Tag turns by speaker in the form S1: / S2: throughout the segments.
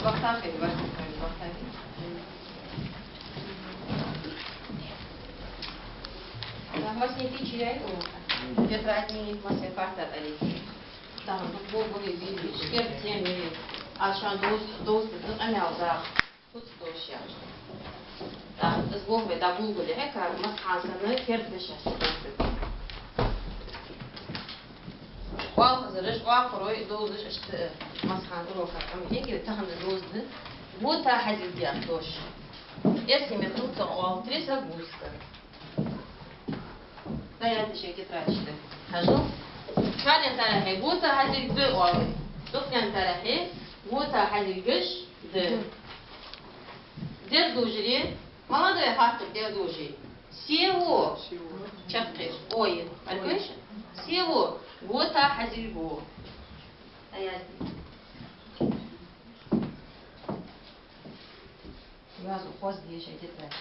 S1: وقتها خیلی وقت می‌کنید وقتها mas nem tinha ou já traz nem uma certa ali tá um pouco de vídeo esquerdo tem achando dois anel da tudo doxia tá as bombe da Google é cara mas hasana quer deixar واخذ الرش واخر دوز اشت مسخن روخا ام هيك تاخذ دوز مو تا حاجه ديال دوش اسمي مخلوط او تريسا بوسكا ضيعت شيء كتراشته هاجو كان تراحي بوتا حاجه دو او دكان تراحي بوتا حاجه قش دير دوجري ما ده حاطط دير دوجي سيو شقش اوي عرفش سيو بوتا حاجه بو ضيعت يازو خوز دي شيء كتراش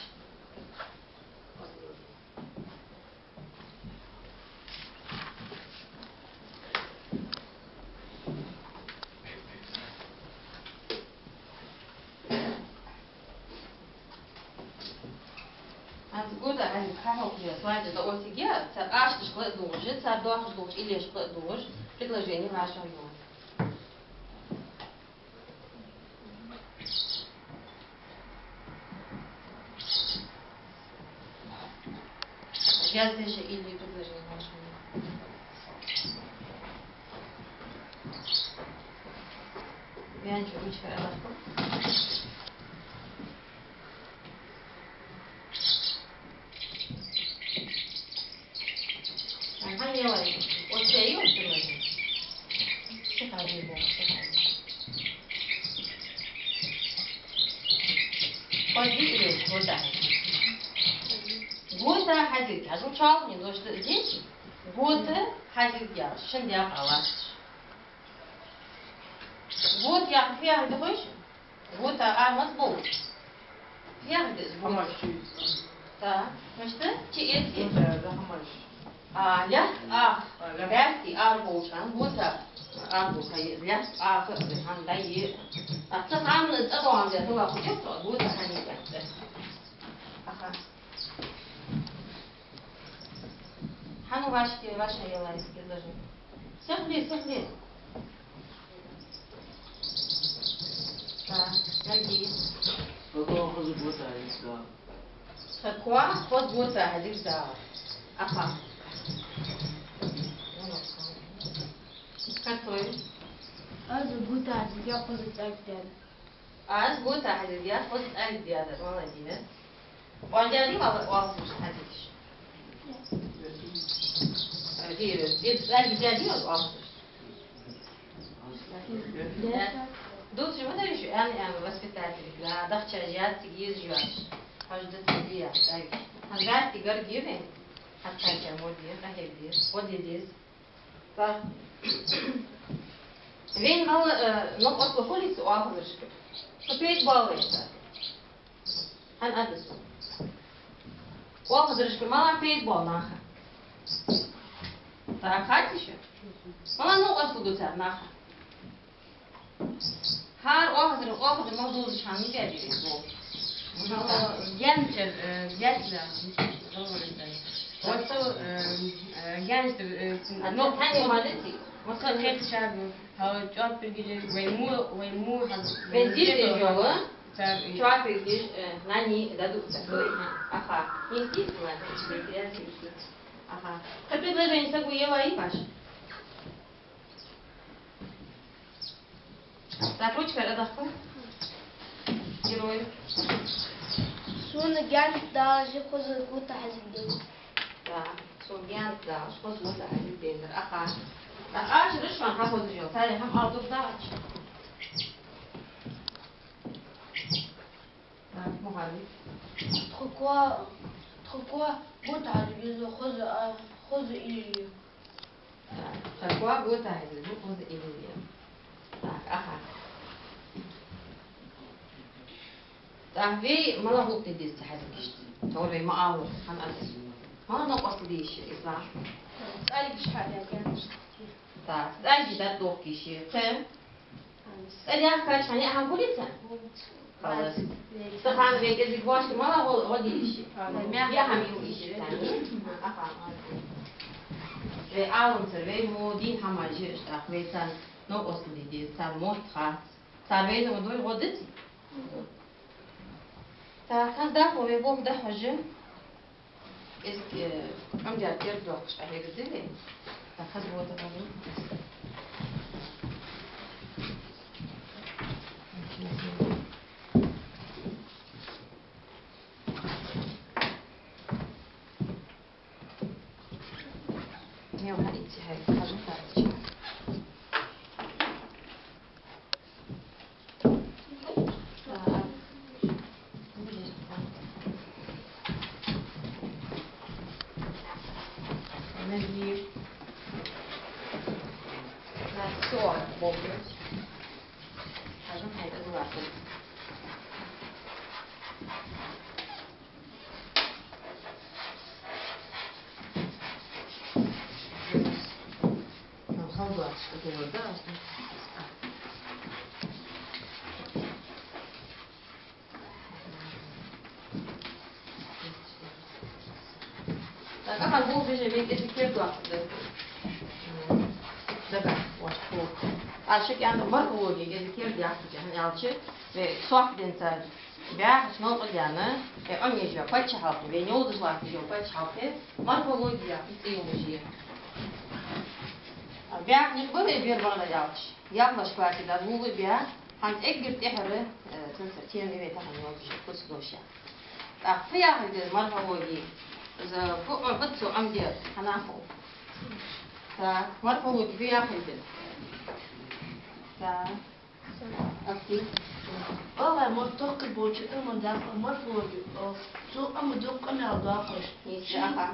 S1: تقول عن كحول في صلاة دوتيجيا تقاش تشقلق دوج تردوح دوج إلي يشقلق دوج предложение ваше одно. Я здесь же или предложение ваше одно. Я ничего не читаю. Года ходить, а звучал не то, что здесь года ходить я, шендя палаш. Вот я фиар ты хочешь? Вот армаз был. Фиар ты был. Да, ну что? Че ля, ряски, арбушан, года арбуша, ля, хан дай. А то хан это он где, то хочешь, года ходить. Ага. حنو واش يلا يسكتوا سهلي نجي
S2: خذ بوسه هذيك
S1: خذ بوسه هذيك أخا كتوي
S3: Az buta hadiga خذت أجداد.
S1: Az buta hadiga خذت أجداد والله دينا. وعندي والله هذيك. Дядя Дочь, вот это еще, воспитатель, да, чаяти езжаешь, каждый день, ангать и гордины, отчасти моди, ангелис, одидис, так. Вен мал, но послухали су ахлышки, опять балуется, ан адрес. Ахлышки мало опять бал наха. Так, хати ще? Вона ну ослугу ця наха. Хар охзр можу зшани дяді.
S3: Gençler, gençler, وصل gençler,
S1: Ну, тани малити.
S3: وصل خير شابه، هو جواب بيجي ويمو
S1: Бензин жёла. Чувак видишь, на ней дадут такой. Ага. Естественно, ага. Как предложение такое ела и паш. Так, ручка, радахка. Герой.
S3: Sonra genç daha kozu kutu hazırlıyor.
S1: Так, согян, да, что злота один Ага. А жрешь, он как вот жил. Сари, хам алдук давач. Так, мухави.
S3: Тхуква kutu hazırlıyor. Kozu ilgili.
S1: Такое будет один, вот или нет. Так, ага. Так, вы мало глупты здесь, حاسس. تقول ما أعرف عن أساس. ما نقص ليش إصلاح.
S3: سألك إيش حاجة كانت.
S1: Так, дальше да токи ще. Це سألي أخاش يعني أهم كليتها خلاص تخان بيك إذا واش ما غادي يشي يا هم يشي ثاني أخا ve alınır ve modi hamacı işte ve sen no osli sen motra sen ve no doy rodit ta kan da ko ve bom da hoje eski am diğer yer doğmuş ahire değil mi ta kaz bu da var ne var içi her kazın tartışma Aha bu bir şey etikler doğaktı. Dakika, hoş bu. Aşık yani var o diye etikler doğaktı yani alçı ve soğuk denser. Veya şunu yani anneciğim paça halkı ve ne oldu soğuk diyor paça halkı. Var bu diye ideoloji. Veya ne böyle bir bana yapmış. Yapmış partide bu bir han ek bir tehri tensir tiyemi ve tahmin olacak kutsdoşa. Akfiya hadiz marfa diye. إذا فوق بطسو أمدير هناخو فمرفوض فيها خلدن أكتي
S4: والله مرتق بوجه أما داخل مرفوض سو أما دوق أنا داخل
S1: يسي أخا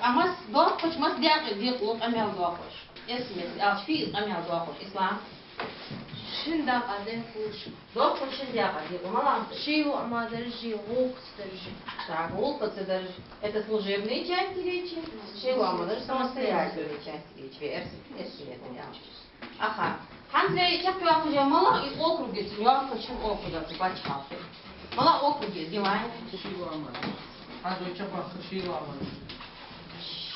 S1: أمس داخل مس داخل ديق وق أمي داخل اسمي أشفيز أمي داخل إسلام
S4: شن داخل داخل
S1: داخل شن داخل ديق وما
S4: شيء وما درجي غوق درجي
S1: Шагул, подсоединить. Это служебные части речи. Чего мы даже самостоятельные части речи. Ага. Ханзей, как ты ахуя мала из округа, ты не хочу округа, ты бачал. Мала округи, диван.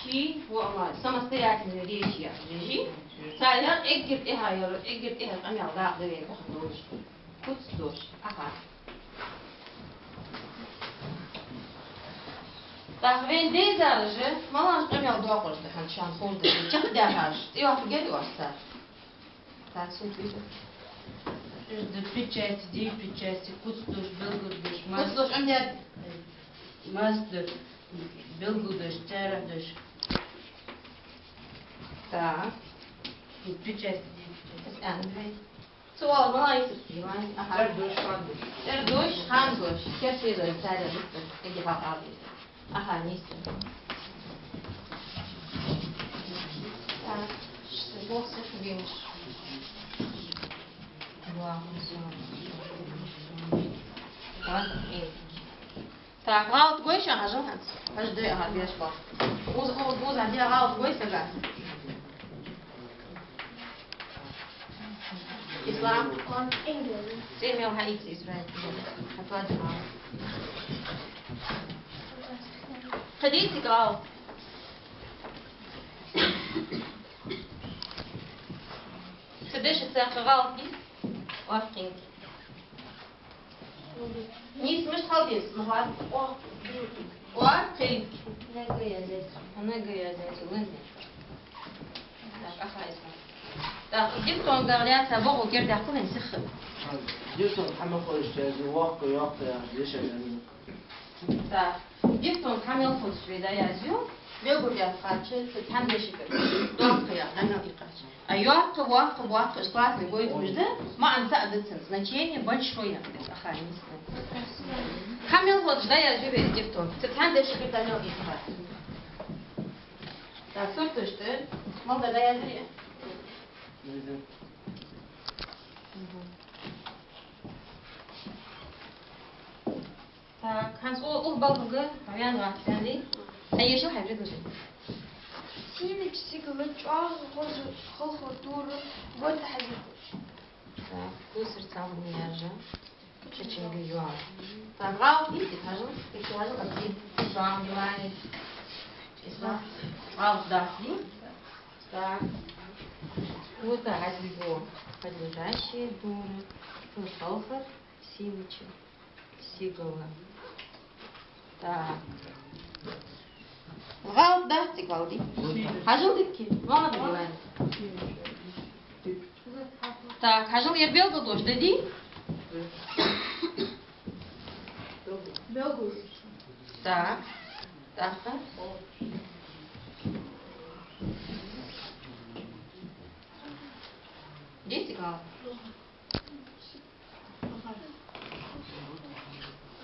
S1: Ши, вот, самостоятельные речи. Речи. Сайляр, эггерт эхайр, эггерт эхайр, амял, да, давай, как дождь. Тут дождь. Ага. Так, вен дезаржи, малаш амял доакож да хан шан хорда. Чак дахаш. И ах гели варса. Так, суть видео.
S3: Две части, куцдуш, белгудуш,
S1: Куцдуш, амдя
S3: маздуш, белгудуш, чарадуш.
S1: Так.
S3: Две части.
S1: Андрей. Суал, малайс. Диван. Ага. Эрдуш, хандуш. Керсидуш, чарадуш. Эги хакаби. Ага, низко. Так, Бог слышит, видишь. Так, غلط قوي شو هجم هنس. هج ده هاد بيش بار. وز عندي غلط قوي سجى. إسلام. سير ميو هاي إسرائيل. هتواجه. خديتك غلط. تدش تسافر غلط دي. وافقين. نيس مش خالص مهار. وافقين. أنا جاي زيت وين؟ Так, дифтон говорят, Богу герда кулен сихр.
S2: Дифтон хамел хоштezi вахko yaptı ya yaşayan.
S1: Так, дифтон хамел хоштведа yazıyor. Ve buraya kaçı tam beşik. Doğru ya, hemen kaç. Ayuak вахко складный будет между, ма анса адыцин. Значение большое. Аханисне. Хамел хоштведа yazıyor ve дифтон. Tam beşik de ne oluyor? Так, сорт işte. Mal da yazıyor. Так, Hans Balbug'u Marian var sende. Sen yaşıyor hayret olsun.
S4: سينك سيكو بتشعر خذ خذ دور وتحدث
S1: Так, кусер сам нежа. Очень гюа. Так, рау, видите, хожу. И хожу, как ты сам делаешь. Рау, да, видите? Так. Вот так, его подлежащие дуры. Фулхалфер, силычи, сигала. Так. Рау, да, тигалди. Хожу, дикки. Мама делает. Так, хожу, я белку дождь, дади.
S4: Белгус.
S1: Так. Так, так. Дети гал.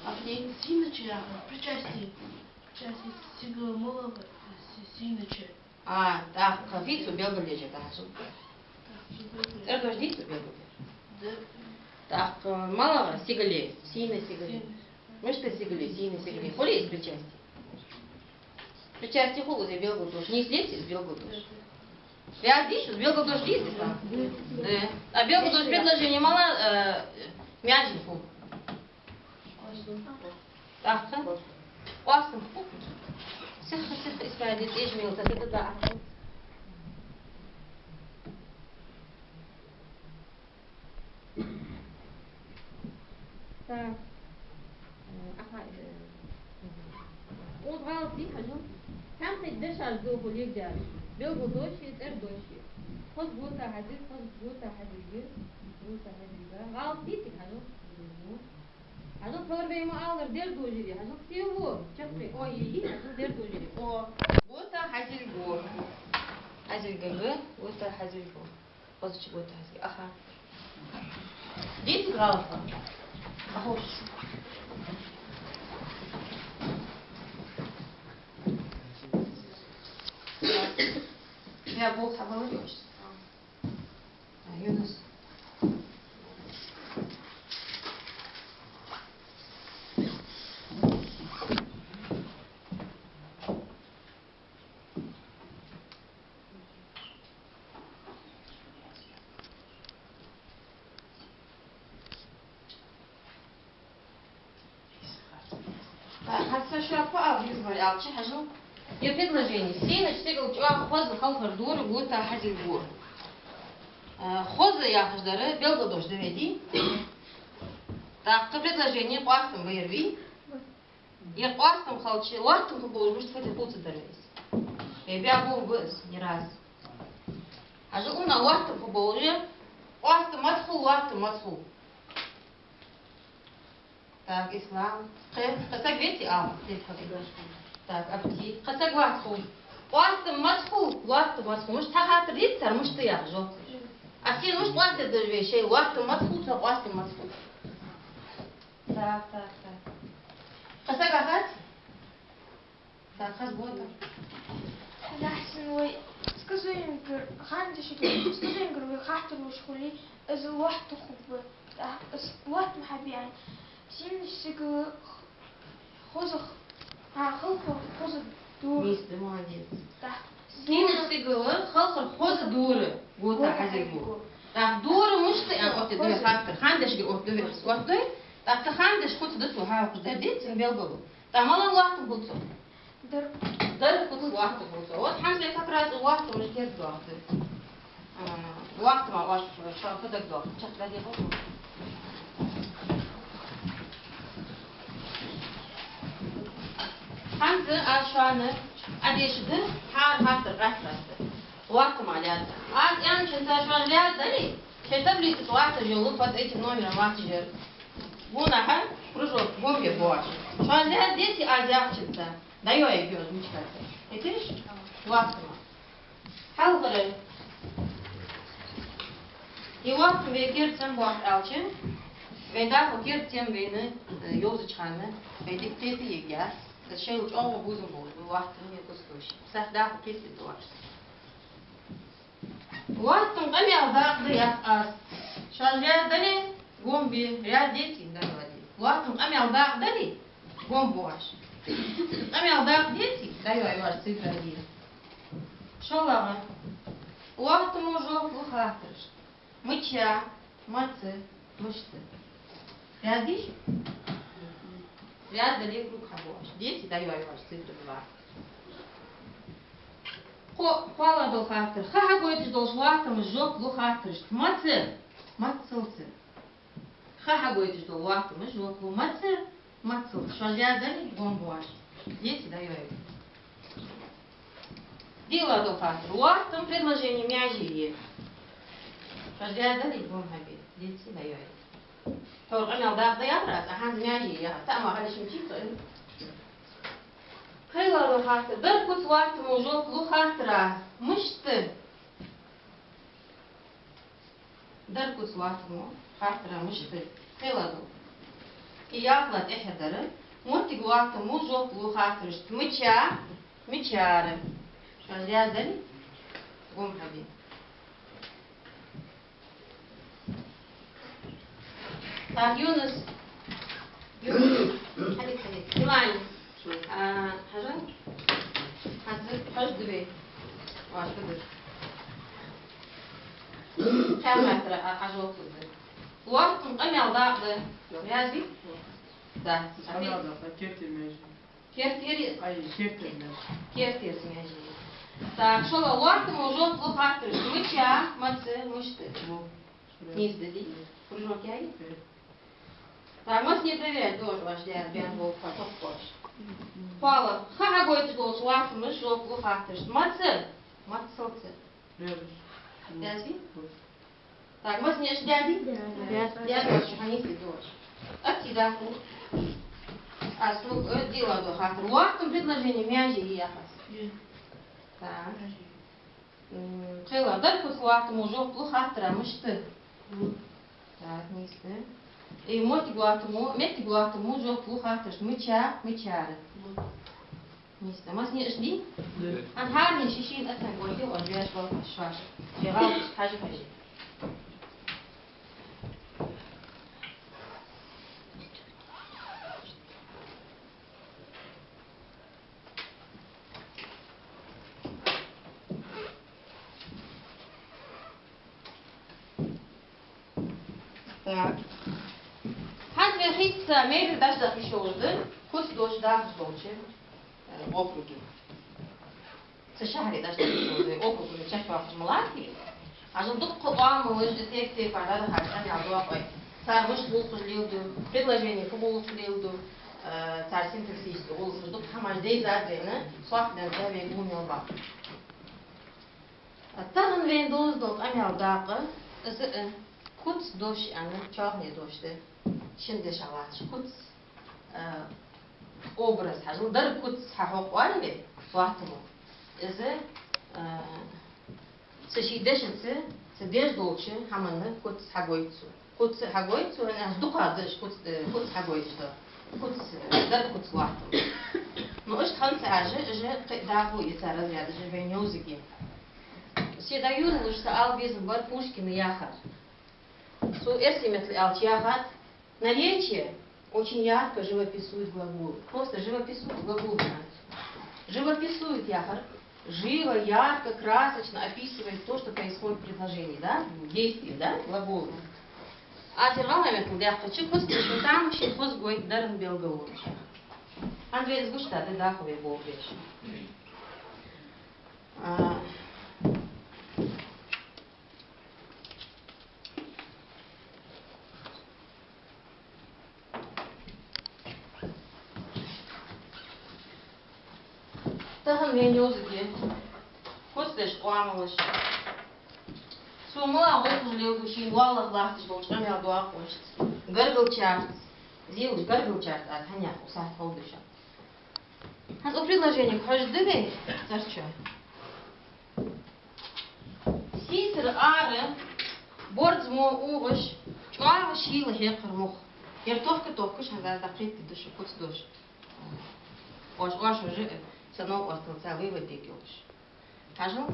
S4: А мне синочка, причастие. Причастие сигала малого синочка.
S1: А, так, вицу белку лежит, хожу. Это дождь, вицу белку.
S4: Да.
S1: Так, малого сигале, сильно сигале. Мы что сигале, сильно сигале. Холи есть причастие? Причастие холода и белку дождь. Не слезьте с белку дождь. Я здесь, с белку дождь здесь, да? Да. А белку дождь предложение мало мячнику. Так, да? Классно. Сыха, исправить, ежемил, так это да. Так. Ага. Вот вал дихажу. Там ты дышишь до полигда. Белгу доши, доши. Хоз бута хадис, хоз бута хадис, бута хадис. Вал дихажу. Хажу первый ему алır der dojiri. Hажу всего. Чакры. Ой, и hажу der dojiri. О. Бута хадис го. Хадис г. Бута хадис го. Хоз чи бута хадис. Аха. Дети гралфа. Ahoş. Ya bu havalı diyoruz. Yunus. Хорошо, позволялче, хожу. Я предложение. Синоч, сигал, хоза, халфар, дур, гута, хазил, гур. Хоза я хождары, белга дождь доведи. Так, то предложение, пастом вырви. Я пастом халчи, ластом поболж, может, хоть и пуцы дались. Я был выз, не раз. Хожу на ластом поболже, ластом отху, ластом отху. Так, ислам. Хасак вети, так, апти. Хасак ватху. Ластом матху, ластом матху. Может, тахатр дитсар, может, ты я жо. А все, может, ластом даже вещей, ластом матху, так, ластом матху. Так. Хасак ахат? Так, хасбота.
S5: Лахсин ой, скажи им, скажи им, вы хатер вышхули, из лохту хубы, из лохту хабиан. Син сигу хозах, халхор хоза дур.
S1: Мисс, ты молодец.
S5: Да.
S1: Син сигу халхор хоза дуры. Гута хазигу. Так, дуры мушты, а вот ты хатер, хандеш ги от дуры. Вот ты, так ты хандеш хоть досу хавку, да детям белгу. Там мало лохту булцо. Дар хоть лохту булцо. Вот хандеш как раз лохту муж дед лохту. Лохту ма ваш шапка так лохту. Чакла дебо. Hangi aşağını adeşidi har hatır rastlaştı. Vaktim alyadı. Yani çenta şu an alyadı değil. Çenta близко vakti yolu под этим номером vakti жер. Бунаха кружок бомбе бош. Şu an alyadı дети азиатчица. Даю я ее размечтаться. Этиш? Vaktım. Halkırı. И vaktim ve girtsem boş alçın. Ve daha girtsem beni yolcu çıkanı. Ve dikteti yeger. Şey uç olma buzun bol. Bu vaktin ne kuskoş. Sahda kesin duvar. Vaktin kami azakdı ya az. Şarjaya dali gombi real detin davadi. Vaktin kami azak dali gombo aş. Kami azak detin dayo ayvar sigadi. Şolağa. Vaktin ucu bu hatır. Мыча, мацы, мышцы. Рядишь? Ряд дали круг хабош. Дети даю ваш цифры 2. Хвала дол хатыр. Ха гойдыш дол шватым жок лу хатырш. Мацы, мацылцы. Ха гойдыш дол ватым жок лу мацы, мацылцы. Что ряд дали гомбош. Дети даю. Дела дол хатыр. Ватым предложение мяжи. Что ряд дали гомбош. Дети даю. Торган алда даятрас, ахан мяжи я. Тама халишим чипто. Хайлару хатыр. Бір кут ватым ужок лу хатыра. Мышты. Бір кут ватым хатыра мышты. Хайлару. Кияклат эхедары. Муртиг ватым ужок лу хатырыш. Мыча. Мычары. Что рядали? Гомхаби. Так, Юнус. Халик. Диван. حاجة حاجة دبي واش بدر كم متر حاجة وقت وقت مقام يالضاق ده يازي ده كيرتيري كيرتير سميجي так شو وقت موجود لو خاطر مشى متى مشت نيز دي кружок яй так мы не проверять тоже ваш дядя бегал потом позже Пала, ха гойдыш дол шватым жок лу хатырш. Мацы, мацылцы. Рядишь? Так, мы снешь дяди? Дядя, что они идут. Отсюда. А слух дела до хатыр. Вахтом предложение мяжи и яхас. Так. Хела, дар кус вахтом жок лу хатыра мышты. Так, низко. И мети глатому жок лу хатырш. Мычары. Низко. Мы снешь ди? Анхарни шишин атна гойди, он вяж вал шваш. Фигал, хажи. Так. Хант верхится, мебель даже еще уже. Хоть дождь, да, дождь. Округи. Це шагрі даже округи чашпа млаки. А же тут кубам мы же тексты когда хачан я дуакой. Цар выш булку лилду, предложение кубулку лилду, цар синтаксис булку тут хамаш дей задвена, свахнен да ве гумел ба. Тагын вен доздок амял дакы, кут дош аны чахне дошты. Şimdi şalat kut образ хажыл дар кут хахок варбе вахтому. Эзе сешидешцы сдеш долче хаманы кут хагойцу. Кут хагойцу ана дукадыш кут хагойцу. Кут дар кут вахтому. Но уж ханцы аже же дагу ица разряда же венёзики. Всегда юрну что албез бар Пушкин яхар. Су эсиметли алчахат. Наречие очень ярко живописует глагол. Просто живописует глагол. Живописует яхар. Живо, ярко, красочно описывает то, что происходит в предложении, да? Действие, да? Глагол. А тервалами, когда я хочу, просто что там еще хвост гойт даром белговор. Андрей сгушта, ты даховый бог вещь. Тагын венёзыги. Костеш куамылыш. Сумыла окужлеу душин валлах лахтыш болчам я дуа хочет. Гаргылчарт. Зилуш гаргылчарт от ханя усат холдыша. Хаз о предложение хождыгай зарчо. Сисер ары бордзмо угыш чуава шила хекыр мух. Ертовка шанда запрет душу куц душ. Ош уже все равно остался вывод дикёш. Кажу?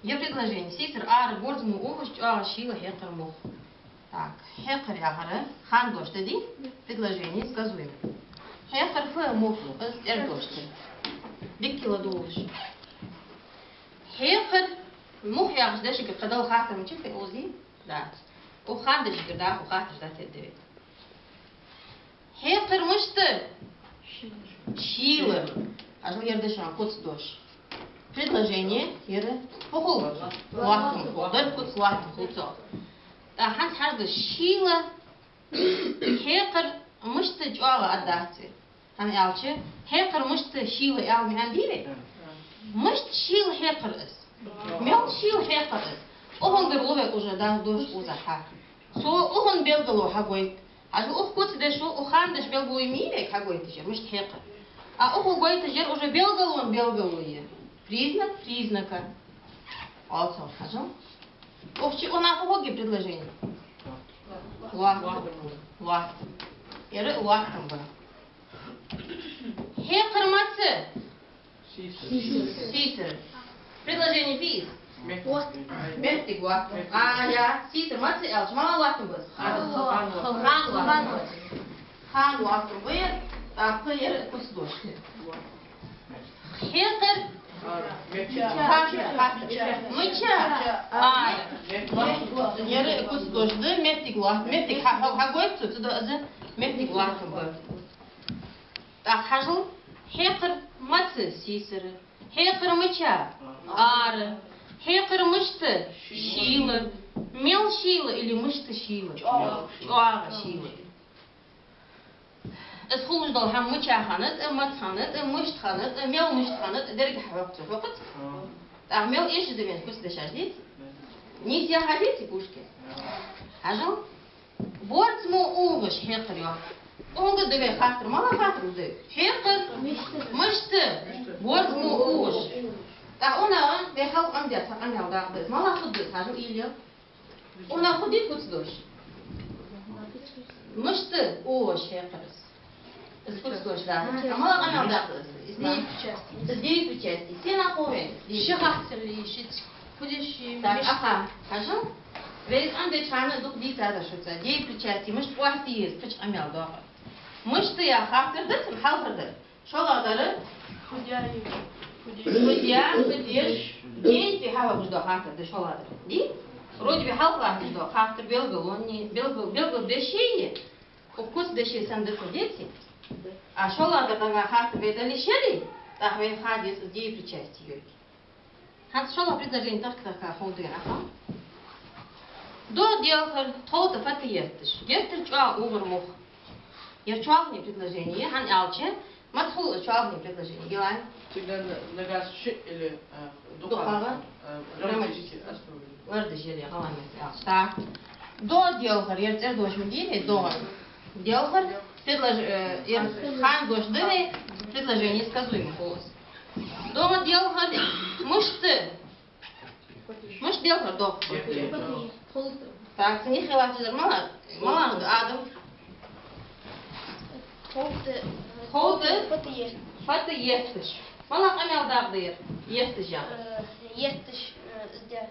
S1: Я предложение. Сисер ар бордзму угош чуава шила хекыр мух. Так, хекыр яхары хан дош деди? Предложение сказуем. Хекыр фэ муху, эрдошты. Биккила душ. Хекыр мух яхш дешик кадал хатам чифе ози? Да. Ухандыш гда, ухатыш да тедеве. Хекер мышты. Шилы. Ажыл ерде шан куцдош. Предложение ере похол. Лахтым. Дар куц лахтым хуцо. Та ханс харды шила. Хекер мышты жуала аддахти. Хан ялчы. Хекер мышты шила ял мен дире. Мышт шил хекер ис. Мел шил хекер ис. Охон гырлове уже да дош узаха. Со охон белгало хагой. Ажыл ох куцде шо охандыш белгало милек хагой тижер. Мышт хекер. А ох гой тижер уже белгало. Признак признака. Also, ажыл. Охчи она погоди предложение. Лахт. Ере лахтым ба. Хекер мацы. Сисер. Предложение физ. Мертик лахтым. Я сисер мацы элч. Мала лахтым бас. Хан лахтым ба. Так, ере кусдош. Хекер Мыча. Ере кусдошды мертик лахт. Мертик хагой цуцуда азы мертик лахтым ба. Так, хажыл. Хекер мацы сисеры. Хекер мыча. Ары. Хекер мышты. Шилы. Мел шилы или мышты шилы. Чуага шилы. Es خروج دال هم مچخانت، مچخانت، مشتخانت، میل مشتخانت درگ حوقت فقط. میل ایش دمید کس دشاجید. نیست یا حدیثی پوشکه. هجوم. برد مو اوغش هکریا. اونگه دوی خاطر مالا خاطر دوی. هکر مشت. برد مو اوغش. تا اونا به خلق امدیات آنها داغد. مالا خود دوست هجوم ایلیا. اونا خودی کس دوش. مشت اوغش هکرس. Сколько да? А мало она удалось. Здесь причастие. Все на хове.
S3: Шихахтели, шить. Будешь.
S1: Так, ага. Хорошо? Ведь ande чана дух диса шуца. Здесь причастие. Мы ж пласти есть. Пусть амял дома. Мы ж ты я хахтердет, халфердет. Шоладары. Худя, худеш. Здесь ты хава будешь до хахтердет шоладары. Ди? Вроде бы халфа будешь до хахтер белгал, он не белгал дешее. Вкус дешее сам дети. А шоладарга хахтер ведали шели. Так вы хадис здесь причастие. Хат шола предложение так ходина. До делхер тота фатиеттиш. Геттер чуа угрмух. Я чуагни предложение, хан алче, матхул чуагни предложение. Гелай.
S2: Тогда нагас ши или
S1: Духава. Варда жили, галан месяц. Так. До делхер, я теперь должен делать до делхер. Хан дождыны предложение сказуемый голос. Дома делхер мышты. Мыш делхер до. Так, не хилатизер мала адам. Хоуты. Фаты естиш. Мала камел дагдыр. Естиш я.
S5: Естиш здесь.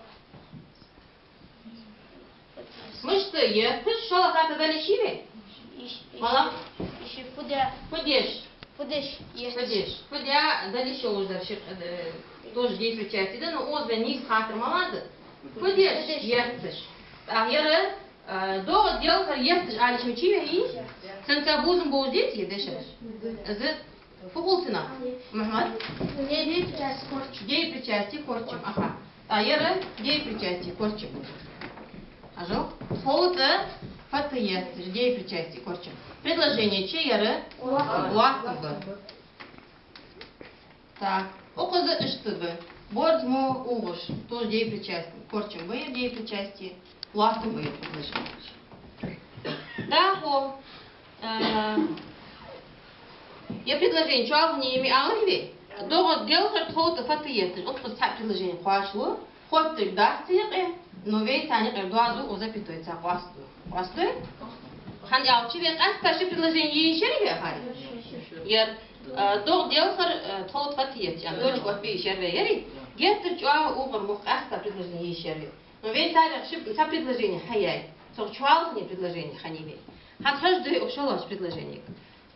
S1: Мышты естиш. Шола хата дали шиве. Мала.
S5: Еще куда?
S1: Ходишь.
S5: Ходишь.
S1: Ходишь. Ходя дали шоуждар. Тоже действует части, да, но озбе низ хатер малады. Ходишь. Естиш. А яра до делхер естиш. Алиш мечиве и сенка бузум боздит едешеш. Зы фукултина. Махмад.
S5: Где причастие корчим?
S1: Где причастие корчим. Ага. А яра где причастие корчим. Ажо. Хоута фаты естиш. Где причастие корчим. Предложение че яра? Лахтымга. Так. Окозы ыштыбы. Бордму угуш. Тоже где причастие. Корчим бы где причастие. Лахтымга предложение. Да, хо. Я предложение, что в ними алыви. Дома делать хоута фаты естиш. Вот так предложение хвашло. Ход ты дастире. Но ведь они дуазу озапитуется хвасту. Хвасту? Хан ялчи век асташи предложение ешерве хай. Яр дog делхер хоут фаты естиш. Дочь копи ешерве яри. Геттер чуа угар мух аста предложение ешерве. Но ведь тарих шип са предложение хаяй. Сор чуал не предложение ханиве. Хан хажды обшалаш предложение.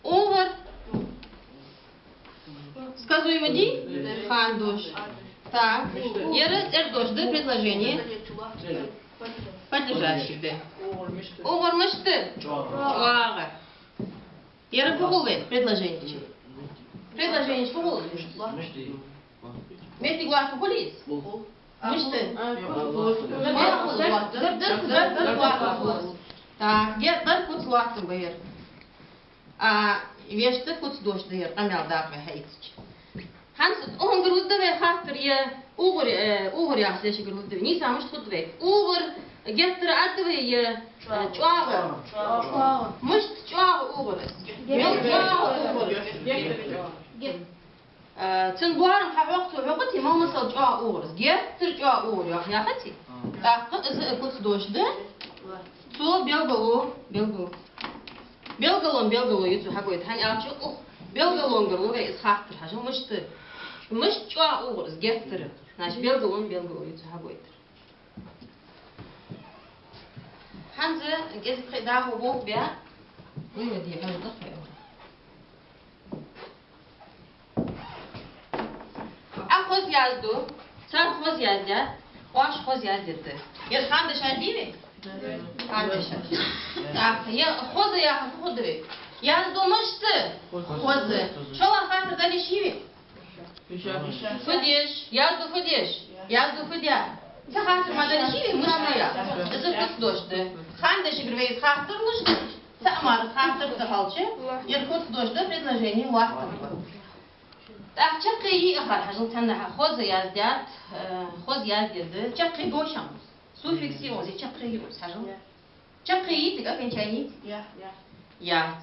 S1: Угар сказуемо ди? Хан дош. Так. Яра эрдош да предложение. Подлежащий, да. Угор мышты. Чуага. Яры погулы. Предложение. Предложение погулы. Мети глаз погулись. Мышты. Так, где дар куц лактым бер. А веште куц дождь дер. Амял дак хейтч. Hans он грудde we хатер je угор яслеши грудde. Не самыш тут век. Угор геттер атве je чуага. Мышт чуага угор. Цен буарым хавокту векти мамасал чуага угор. Геттер чуага угор я хати. Так куц дождь. Су белгалу. Белгалу юцу хагойт. Хан алчу белгалон гырлы ve исхактыр. Хажы мышты. Мыш чуа угрыз геттер. Значит белгалу юцу хагойт. Ханзы гез предаху бог бя. Выведи хажды хай. А хоз язду. Сар хоз яздя. Ош хоз яздеты. Ер ханды шадиви? Так, я хозы я ходы. Я думашты. Хозы. Шола хата дали шиви. Фудеш, я ду фудя. За хата мадали шиви мышты я. За кус дошты. Ханда шигрвейс хатыр лышты. Самар хатыр захалчы. Ер кус дошты предложение ластым. Так, чакы и ахар хажыл танда хозы яздят. Хоз яздеды. Чакы дошам. Суффикс его, здесь чакрыют, сажал. Чакрыит, как окончание? Я.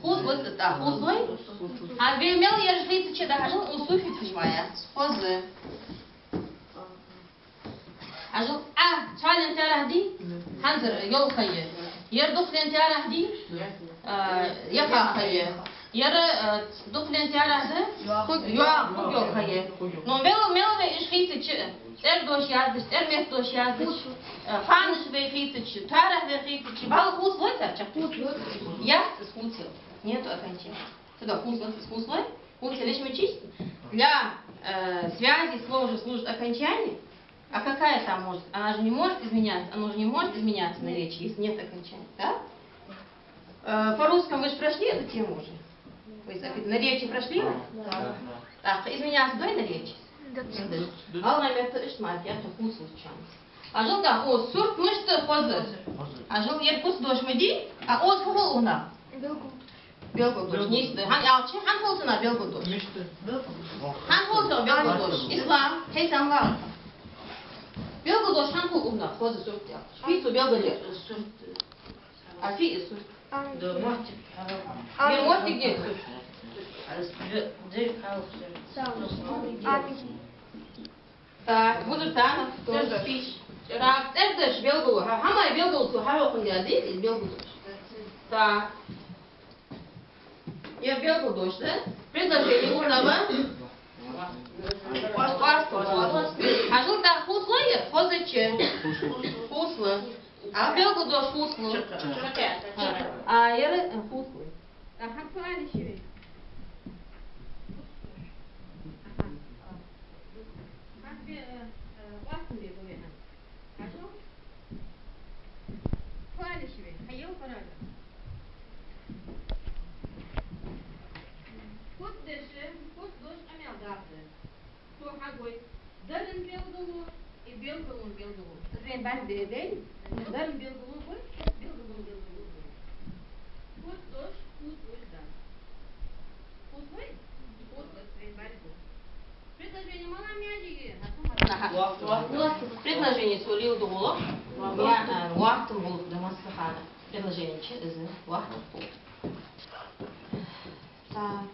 S1: Хузлы, да, хузлы. А вельмел я жлица че дожил, у суффикс моя. Хозы. Ажил, чален тарахди, ханзер, ёлхае. Ер дуфлен тарахди, яхахае. Ер дуфлен тарахди, ёлхае. Но мел жлица че. Doş yazmış, ermek doş yazmış. Fanış ve хитыч, тарах ve хитыч. Бал хуслой сарчак. Я схутил. Нету окончания. Туда хуслой. Хутил лишь мечись. Для связи слово же служит окончание. А какая там может? Она же не может изменяться. Оно же не может изменяться на речи, если нет окончания. Да? По-русски вы же прошли эту тему уже. Вы на речи прошли? Да. Так, изменяться дай на речи. Ална метр iştmak ya husus şans. Ajıl da o surt müştü hazır. Ajıl yer kus doşmedi. A o hol ona. Belgo doş. Neyse. Han alçı han holsuna belgo doş. Han holsuna belgo doş. İslam heysam var. Belgo doş han hol ona. Hazır surt ya. Fitu belgo yer. A fi surt. Bir mot dige surt. Так, буду там, тоже спишь. Так, это ж белгу. Хамай белгу, харохун geldi, из белгу. Так. Я белгу дождь, да? Предложение урнава. Ажыл да хуслы, хозычы. Хуслы. А белгу дождь хуслы. А яры хуслы. Так, хакпали шире. Darın belgulu, belgulu. Ben de değil. Darın belgulu koy, belgulu. Kut doş, kut da. Kut koy, kut belgulu. Предложение мала мяжиги. Предложение солил дуголо. Я вахтом был домасахана. Предложение через вахтом был. Так.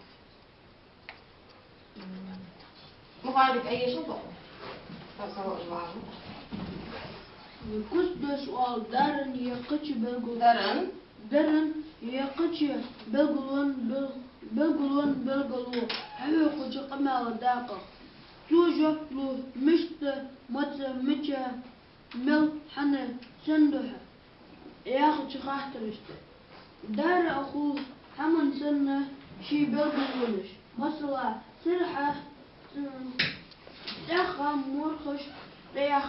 S1: Muharip ayışın topu.
S4: Kus doş al darın yakıcı belgulu. Darın yakıcı belgulun belgulu. Hava kucu kamalı daqa. Sujatlu mişte matı miçe mel hanı senduha. Yakıcı kahtır işte. Dar akul hemen senne şi belgulunuz. Mesela sırha Даха морхош, реях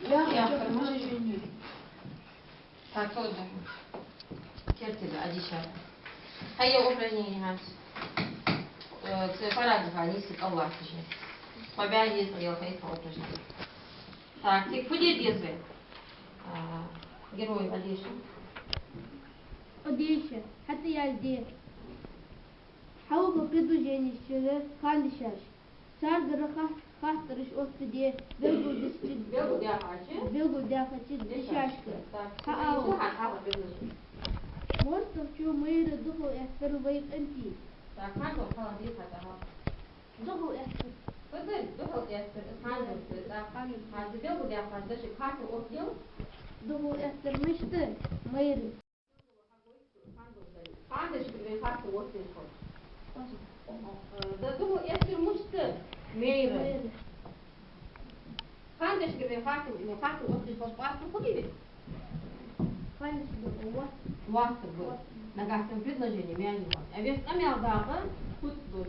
S4: предложение.
S1: Так, вот. Кертили, одичали. Hayır упражнение hans. Це параграф, а не Allah же. Победи Израил, это упражнение. Так, теперь будет язык. Герой Одессы.
S6: Одеща, حتى يالدي حاول بقيدو جاني الشغل خالي شاش صار درخة خاطرش أوفتدي بلغو دستي
S1: Белгу диахачи.
S6: بلغو داخل دشاشكة هاو مرتب شو مير دخو يحفر ويق انتي
S1: Так, хантом холодец это.
S6: دخو يحفر
S1: Фыдыр, духал эстер, хантом, да. А белгу диахачи, даже хантом отдел.
S6: دخو يحفر مشتر مير
S1: Хантыш, хантом отдел. Да духал эстер мушты. Мейры. Хантыш, хантом отдел, поспасту худи.
S6: خالش دخو
S1: Вахты был. Нагахтым предложением, я не могу. А весь намял дага, худ дочь.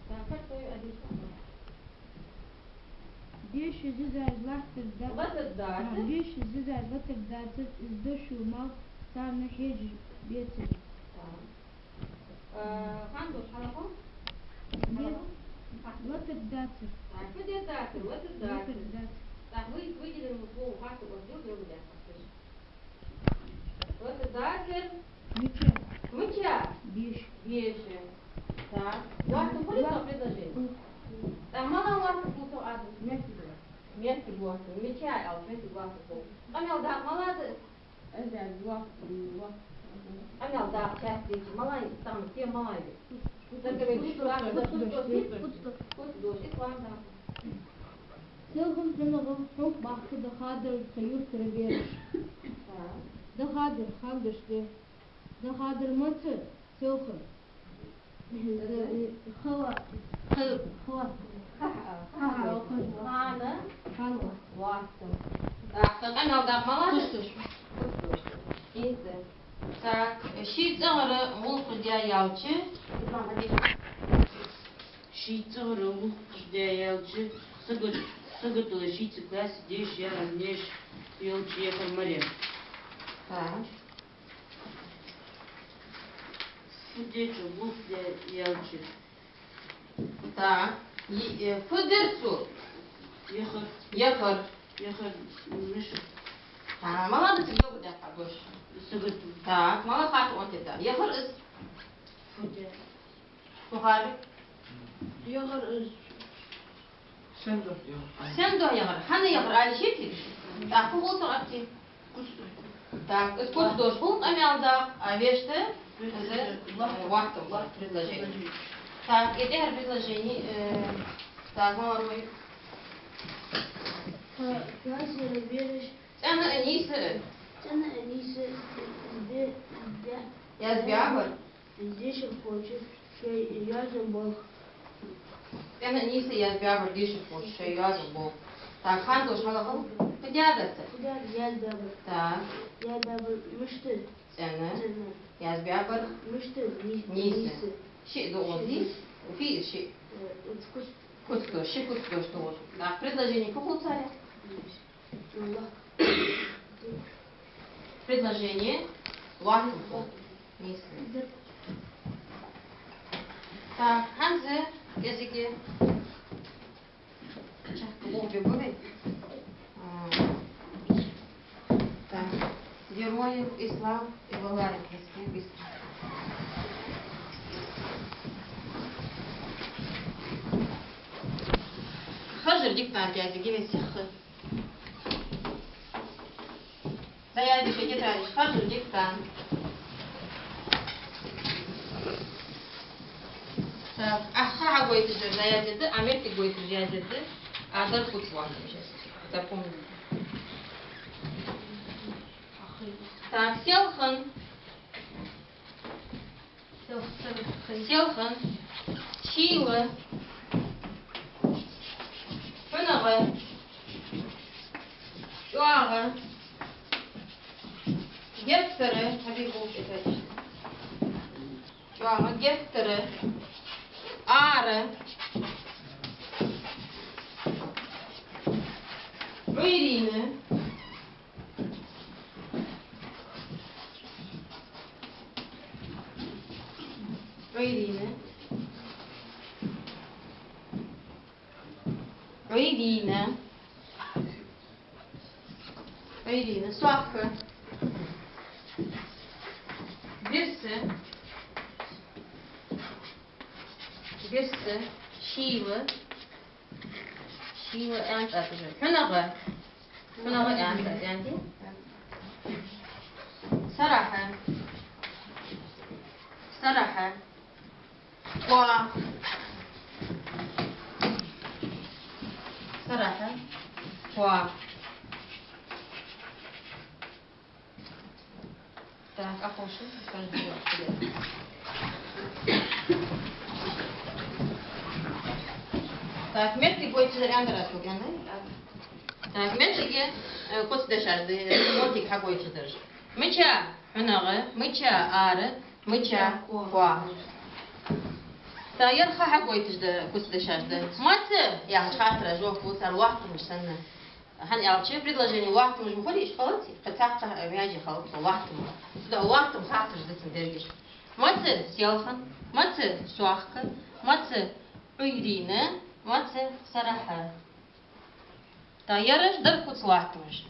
S1: Так, как твой Одесса?
S6: ديش زيزار لاحتر دا
S1: Вот это да.
S6: ديش زيزار لاتر دا издошу мал сам нахеж бьется
S1: Хандуш, халапон?
S6: латер датер
S1: Так, где даты? Вот это
S6: латер
S1: даты.
S6: датер
S1: Так, выделим слово хату, вот сделал, делал, я скажу. Вот это даты.
S6: меча
S1: Мыча.
S6: диш
S1: Вещи. Так. Вахту будет на предложение? Так, мало вахту будет адрес. Мягкий вахту. Меча, а вот мягкий вахту. Амел, да, молодец. Амел, да, часть вещи. Малай, там, все малай. Только ведь душу раз, пусть дождь, ислам, да.
S6: سيلهم سنغم حوك باخت دخادر خيور كربير
S1: Так.
S6: دخادر خالدش ده دخادر مصر سيلخم خوا خوا
S1: Хана.
S6: خالد
S1: Вахту. Так, Амел, да, молодец. İyisi. Так, şiitçağırı mulkudiya yalçı. İslam hadi.
S2: Шийцар мухжда ялчы сыгытылы шийцы класс деш я разнеш ялчы ехал море.
S1: Так.
S2: Судечу мухжда ялчы
S1: Так. Фыдырцу.
S2: ехал
S1: Ехар.
S2: мыш
S1: Ha, молодец, йогу да пагош.
S2: сыгыту
S1: Так, молодец, вот это. Ехар из Тухарик.
S4: Yağar öz.
S2: Sen dur ya.
S1: Sen de ехар. Хана ехар, али шеки. Так, bu olsa akti. Так, из курс дош был, амялда, а веште, вахтом, предложение. Так, это предложение. Так, молодой.
S4: Nasıl veriş?
S1: Sen en iyisi.
S4: Sana en iyisi de
S1: Yazbiyabır.
S4: Здесь хочет, что yazın bol.
S1: Sen en iyisi yazbiyabır, dişi koş, şey yazın bu. Так, хан дош малахал, педядası.
S4: Kudar gel de
S1: Так,
S4: gel de müştür.
S1: sen
S4: Sana
S1: yazbiyabır,
S4: müştür
S1: niyisi. Şey de o değil, fiil şey.
S4: Uçkuş.
S1: Кускош, şey кускош тоже. Так, предложение какого царя?
S4: Allah.
S1: Предложение вахту. Низкое. Так, Ханзе, языки. Обе были. Так, герои, ислам и Болгария. Быстро. Hazır dikkat yazıcı ve sıkı. Dayadı şey getirmiş. Hazır dikkat. Так, аха гойтыжы заядеды, амерти гойтыжы ядеды, адар кутван сейчас. Запомни. Так, селхан. Селхан. Чилы. Фынагы. Юагы. Гектары. Хабиб болып етеді. Юагы, гектары. Ары. Ирины. Öyreyini, suakı. Birisi, şivi ent atıcı. Hünağı ent atıcı. Saraha. Wa. Saraha. Wa. Так, ахоши, скажи, Так, метки бойчилер андырат көген, Так, метки кос дешарды, мотик ха бойчилер. Мыча, хынагы, мыча ары, мыча ква. Та ярха ха бойчилер кос дешарды. Маты, я хатра жок бусар вахтым сенне. Хан ялчы предложение вахтым ж выходит из халати, хотя мяжи халат вахтым. Да вахтым хатра ждытым дергеш. Маты селхан, маты суахка, маты уйрины. Мацэ сараха. Та ярыш дар куцлахтымыш.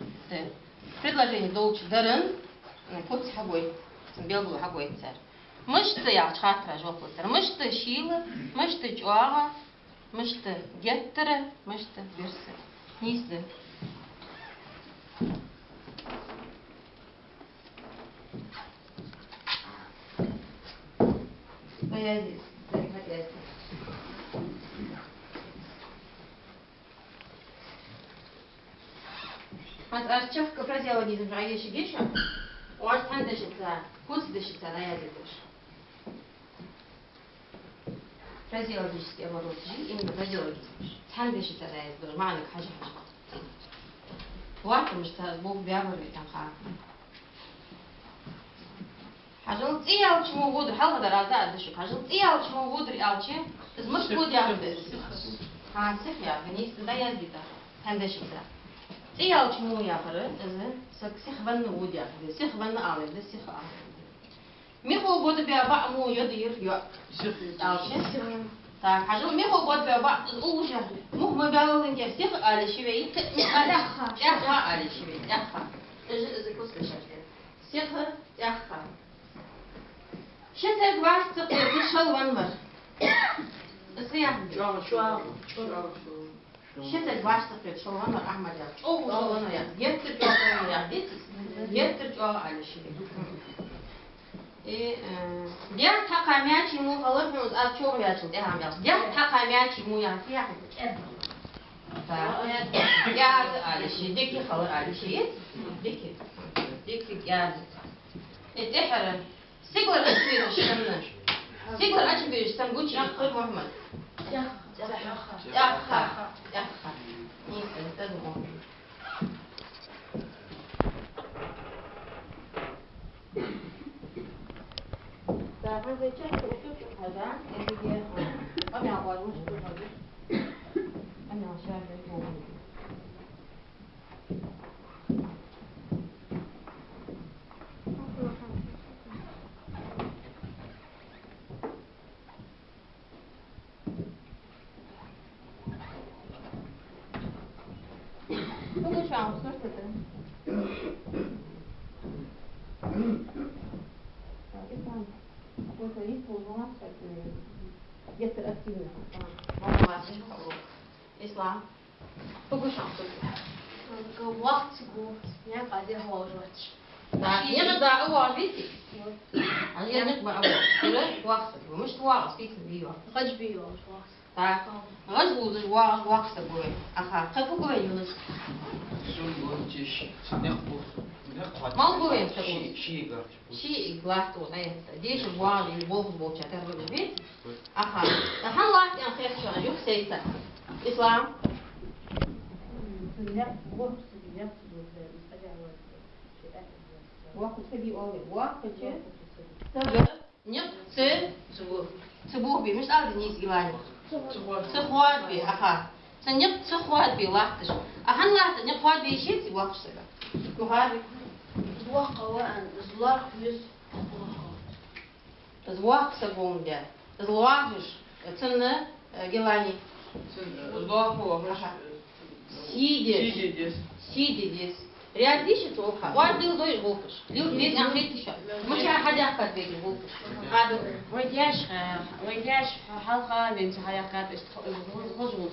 S1: Предложение долчы дарын куц хагой. Белгу хагой цар. Мышты я чхатра жопу цар. Мышты шилы, мышты чуага, мышты геттері, мышты берсі. Низді. Аязиз. Mas artçavka fraziologizm rayışı geçiyor. Ortan dışı kurs dışı rayazıdır. Фразеологический оборот жизни, именно фразеологизм. Тан dışı rayazıdır. Mağlık hacı. Вартым что Бог бябыры там ха. Хажыл циял чему вудр халда раза dışı. Хажыл циял чему вудр алчы. Измыш буд yaptı. Ha sık ya. Veniz da yazdı. Тан dışı. Циял чему япыры, ызы, сихванны вуд yaptı. Сихванны алды, сих алды. Михо буду бяба му йодыр yo. Алчы. Так, хажыл михо буду бяба уже. Мух мы бялын ке сих али шивей. Яха али шивей. Яха. Ызы кустышады. Сих яха. Şeter var sıkıntı şalvan var. Isıyan. Şeter var sıkıntı şalvan var Ahmet ya. O şalvan ya. Yettir şalvan ya. Yettir şalvan alışıyor. Diğer takamaya çimu alırmıyoruz. Az çok yaşlı devam yap. Diğer takamaya çimu yapıyor. Ya alışıyor. Deki kalır alışıyor. Deki geldi. Tehran. Siglar açmıyor şunlar. Siglar açmıyor sen güç yaptır Muhammed. Yakha. Neyse, tamam. Daha fazla çek, çok hada. Eğer ama var mı şu hada? Ana aşağıda yok. Bugün şu an sırtıdı. Какой-то риск у нас где-то активно. Ислам. Bugün şu an sırtıdı.
S4: وقت قوت يعني قاعدين هو وجهتش
S1: Да, не надо أول بيتي. أنا نقبل أول. كله وقت. مش واقع فيك بيوا.
S4: غج بيو مش وقت
S1: Так. غزو ده وقت بقول. أخا. خفوا قوي يونس. Mal buvim tabii. Şii glahtu neyse. Diye var yol bol çatar böyle. Aha. Allah yan khayr şu yok seyta. İslam. Ваху саби олы. Ваху че? Нет, цыбух би. Миш алды не изгилани. Цыхуат би. Аха. Sen нет цыхуат би лахтыш. Ахан лахты нет хуат би ищет и ваху сага. Кухат би.
S4: زواق وان زلاق يس
S1: Звуак сагомда. Злуагыш. Цыны гилани. Сидиш. Реалистично только. Вот был дой волкаш. Лил весь английский еще. Мы сейчас ходя как бегали волкаш. А
S2: ويجاش حلقة بنت حلقات خزوط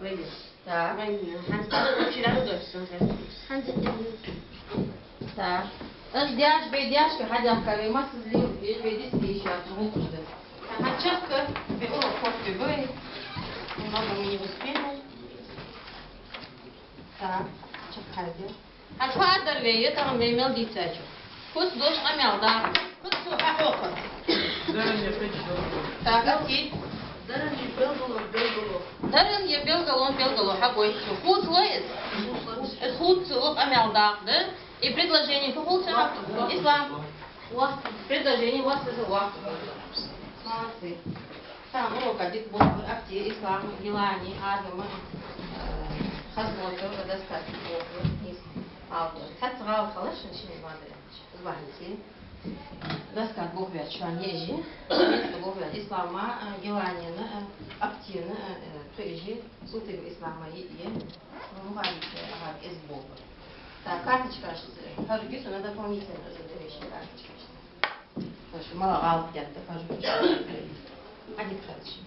S2: ويجي
S1: так,
S2: هنستعرض شيء لا يدرس
S1: так. Ждяш, бедяш, ходя как мы слил, веди еще волкаш. Хачака, бегал кофе бой.
S2: Немного мы не успели.
S1: Так, чекайте. Отфадер веет, там вемел дитячу. Кус дош амел, да. Кус ахоха. Так, а ти?
S4: Дарren je belgelo.
S1: Дарен je белгало, хагой. Худ слоит. Худ слоп амел, да. И предложение кухолча. Ислам. Предложение вас это вас. Молодцы. Там урок один был актив, ислам, Гелани, Адама, Хазмотов, достаточно вниз. Хатта халаш, начнем звонить. Доска Бог вят, шванежи, Бог вят, ислама, Геланина, активно, туежи, сутым ислама и мугалите, агар из Бога. Так, карточка, Харгису на дополнительно вещи карточка. Потому что мало галп где-то, Харгису. Один карточка.